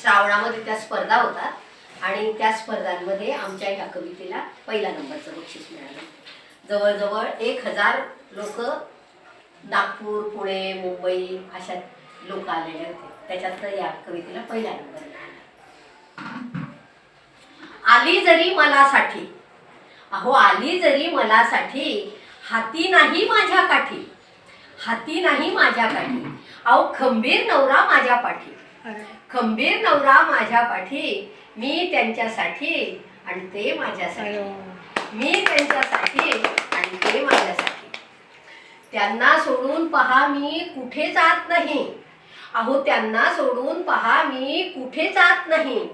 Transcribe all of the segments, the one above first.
श्रावणामध्ये त्या स्पर्धा होतात आणि त्या स्पर्धांमध्ये आमच्या ह्या कवितेला पहिला नंबरचं बक्षीस मिळालं. जवळजवळ 1000 लोक नागपूर, पुणे, मुंबई अशा लोक आलेले होते. त्याच्यात या कवितेला पहिला नंबर मिळाला. आली जरी मलासाठी, अहो आली जरी मलासाठी, हाती नाही माझ्या काठी, हाती नाही माझ्या काठी, अहो खंबीर नवरा माझ्या पाठी, खंबीर नवरा माझ्या पाठी, मी त्यांच्यासाठी आणि ते माझ्यासाठी, मी त्यांच्यासाठी आणि ते माझ्यासाठी. त्यांना सोडून पहा मी कुठे जात नाही, अहो त्यांना सोडून पहा मी कुठे जात नाही,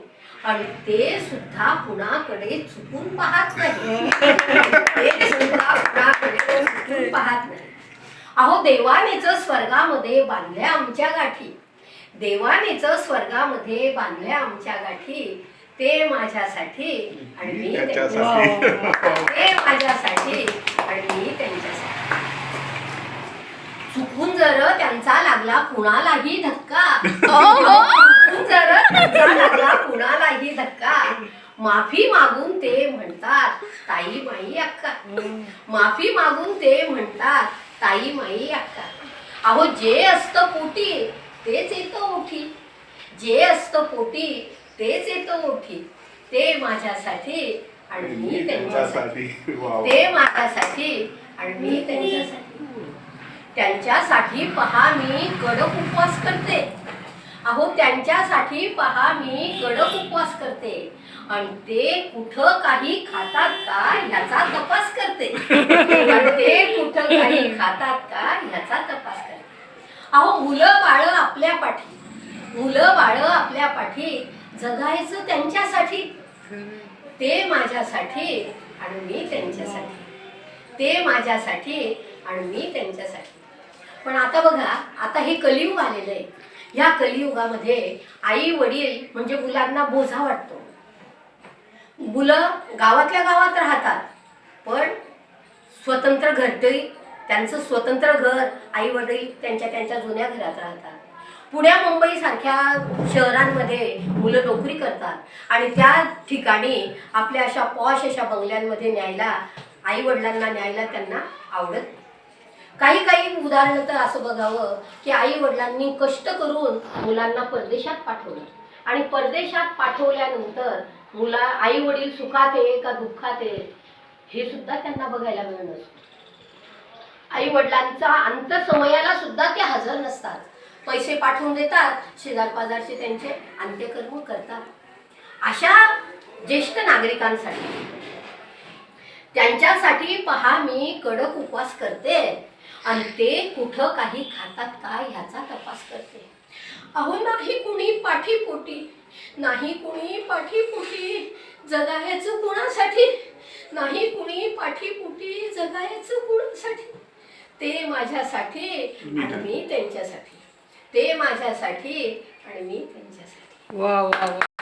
आणि ते सुद्धा कुणाकडे चुकून पाहत नाही, ते सुद्धा कुणाकडे चुकून पाहत नाही. अहो देवानेच स्वर्गामध्ये बांधल्या आमच्या गाठी, देवानेच स्वर्गामध्ये बांधल्या आमच्या गाठी, ते माझ्यासाठी आणि मी त्यांच्यासाठी, ते माझ्यासाठी आणि मी त्यांच्यासाठी. चुकून जर त्यांचा लागला कुणालाही धक्का, चुकून जर त्यांचा लागला कुणालाही धक्का, माफी मागून ते म्हणतात ताई माई अक्का, माफी मागून ते म्हणतात ताई माई अक्का. अहो जे असतं पोटी तेच येतं ओठी, जे असतं पोटी तेच येतं ओठी, ते माझ्यासाठी आणि मी त्यांच्यासाठी, ते माझ्यासाठी आणि मी त्यांच्यासाठी. त्यांच्यासाठी पहा मी कडक उपवास करते, अहो त्यांच्यासाठी पहा मी कडक उपवास करते, आणि ते कुठं काही खातात का ह्याचा तपास करते, आणि ते कुठं काही खातात का ह्याचा तपास करते. अहो मुलं बाळ आपल्या पाठी, मुलं बाळ आपल्या पाठी, जगायचं त्यांच्यासाठी, ते माझ्यासाठी आणि मी त्यांच्यासाठी, ते माझ्यासाठी आणि मी त्यांच्यासाठी. पण आता बघा, आता हे कलियुग आलेलं आहे. या कलियुगामध्ये आई वडील म्हणजे मुलांना बोझा वाटतो. मुलं गावातल्या गावात राहतात, पण स्वतंत्र घरटी, त्यांचं स्वतंत्र घर, आई वडील त्यांच्या त्यांच्या जुन्या घरात राहतात. पुण्या मुंबई सारख्या शहरांमध्ये मुलं नोकरी करतात आणि त्या ठिकाणी आपल्या अशा पॉश अशा बंगल्यांमध्ये न्यायला, आई वडिलांना न्यायला त्यांना आवडत. काही काही उदाहरणं तर असं बघावं की आई वडिलांनी कष्ट करून मुलांना परदेशात पाठवलं, आणि परदेशात पाठवल्यानंतर आई वडील सुखात आहे का दुःखात आहे हे सुद्धा त्यांना बघायला मिळत नसतं. आई वडिलांचा अंत्यसमयाला सुद्धा ते हजर नसतात. पैसे पाठवून देतात, शेजार पाजारचे त्यांचे अंत्यकर्म करतात. अशा ज्येष्ठ नागरिकांसाठी, त्यांच्यासाठी पहा मी कडक उपवास करते, आणि ते कुठं काही खातात का ह्याचा तपास करते. अहो नाही कुणी पाठीपोटी, नाही कुणी पाठीपोटी, जगायचं कुणासाठी, नाही कुणी पाठीपोटी, जगायचं कुणासाठी, ते माझ्यासाठी आणि मी त्यांच्यासाठी, ते माझ्यासाठी आणि मी त्यांच्यासाठी. वा वा वा.